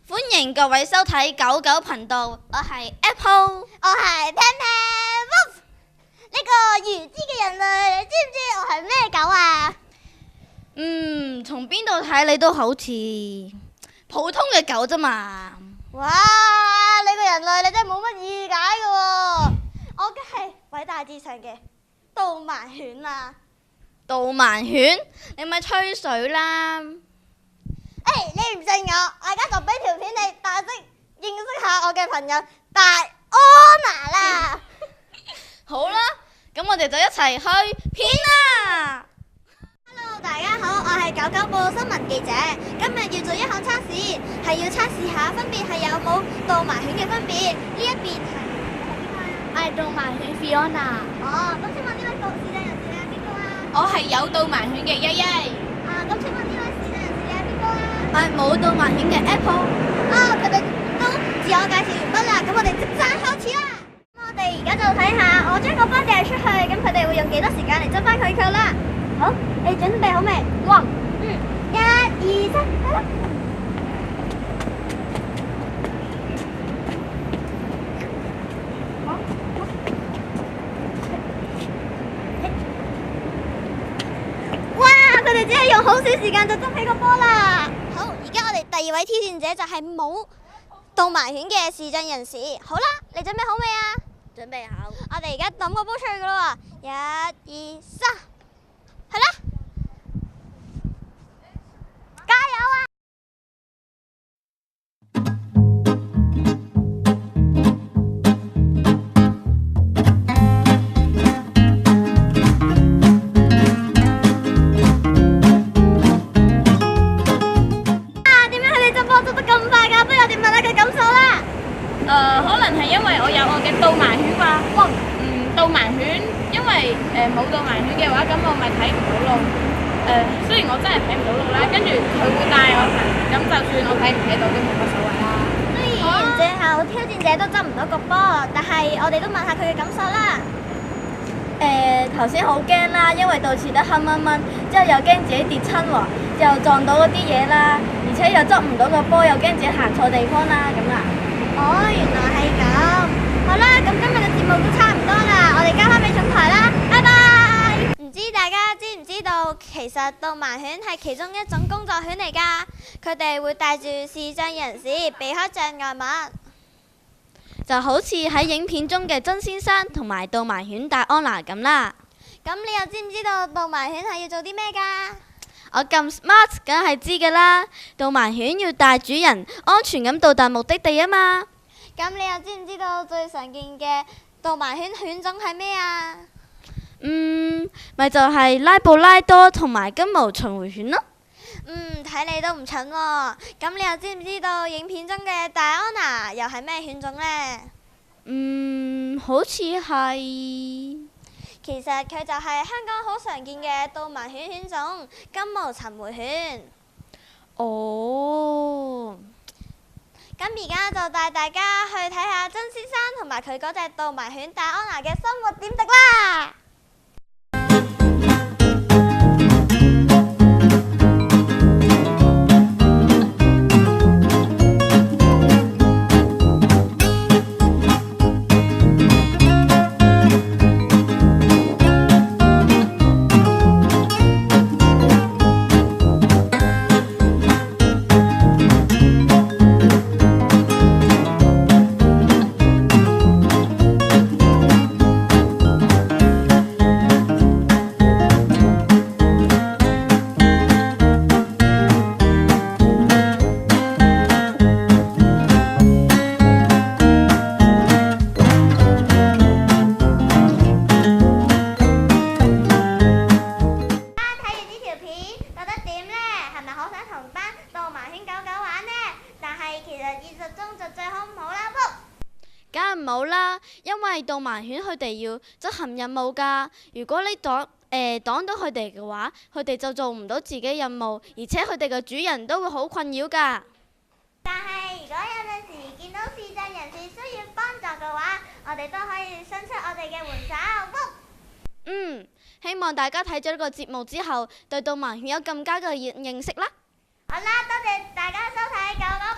歡迎各位收睇狗狗頻道，我係 Apple， 我係 Pan Pan Wolf。呢個愚知嘅人類，你知唔知我係咩狗啊？從邊度睇你都好似普通嘅狗啫嘛。哇！你個人類你真係冇乜理解嘅喎。我梗係偉大至上嘅導盲犬啦。導盲犬，你咪吹水啦！你唔信我而家就俾條片你，大聲認識下我嘅朋友大安娜啦。好啦，咁我哋就一齊去片啦。Hello， 大家好，我係狗狗報新聞記者。今日要做一項測試，係要測試下分別係有冇導盲犬嘅分別。呢一邊係邊個啊？我係導盲犬 Fiona。咁請問呢位視障人士係邊個啊？我係有導盲犬嘅依依。咁請問呢位視障人士係邊個啊？我係冇導盲犬嘅 Apple。佢哋都自我介紹完畢啦，咁我哋即刻開始啦。咁我哋而家就睇下，我將個波掟出去，咁佢哋會用幾多時間嚟執翻佢啦？好，你準備好未？哇！ 1、2、3，係啦。哇！佢哋只係用好少時間就執起個波啦。好，而家我哋第二位挑戰者就係冇導盲犬嘅視障人士。好啦，你準備好未啊？準備好。我哋而家抌個波出去噶啦喎！1、2、3，係啦，加油啊！點解佢哋執波執得咁快㗎？不如我哋問下佢感受啦。可能係因為我有我嘅導盲犬啩。導盲犬，因為冇導盲犬嘅話，咁我咪睇唔到路。雖然我真係睇唔到路啦，跟住佢會帶我行，咁就算我睇唔睇到都冇乜所謂啦。雖然最後挑戰者都執唔到個波，但係我哋都問下佢嘅感受啦。頭先好驚啦，因為到處都黑掹掹，之後又驚自己跌親喎，又撞到嗰啲嘢啦，而且又執唔到個波，又驚自己行錯地方啦，咁啦。原來係咁。好啦，咁今日嘅節目都差唔多啦，我哋交翻俾總台啦，拜拜。唔知大家知唔知道，其實導盲犬係其中一種工作犬嚟㗎，佢哋會帶住視障人士避開障礙物。就好似喺影片中嘅曾先生同埋導盲犬戴安娜咁啦。咁你又知唔知道導盲犬係要做啲咩㗎？我咁 smart，梗係知㗎啦。導盲犬要帶主人安全咁到達目的地啊嘛。咁你又知唔知道最常見嘅導盲犬犬種係咩啊？咪就係拉布拉多同埋金毛巡迴犬咯。睇你都唔蠢喎。咁你又知唔知道影片中嘅戴安娜又係咩犬種呢？好似係。其實佢就係香港好常見嘅導盲犬犬種金毛尋回犬。咁而家就帶大家去睇下曾先生同埋佢嗰隻導盲犬戴安娜嘅生活點滴啦。梗係冇啦，因為導盲犬佢哋要執行任務㗎。如果你擋到佢哋嘅話，佢哋就做唔到自己任務，而且佢哋嘅主人都會好困擾㗎。但係如果有陣時見到視障人士需要幫助嘅話，我哋都可以伸出我哋嘅援手。希望大家睇咗呢個節目之後，對導盲犬有更加嘅認識啦。好啦，多謝大家收睇《狗狗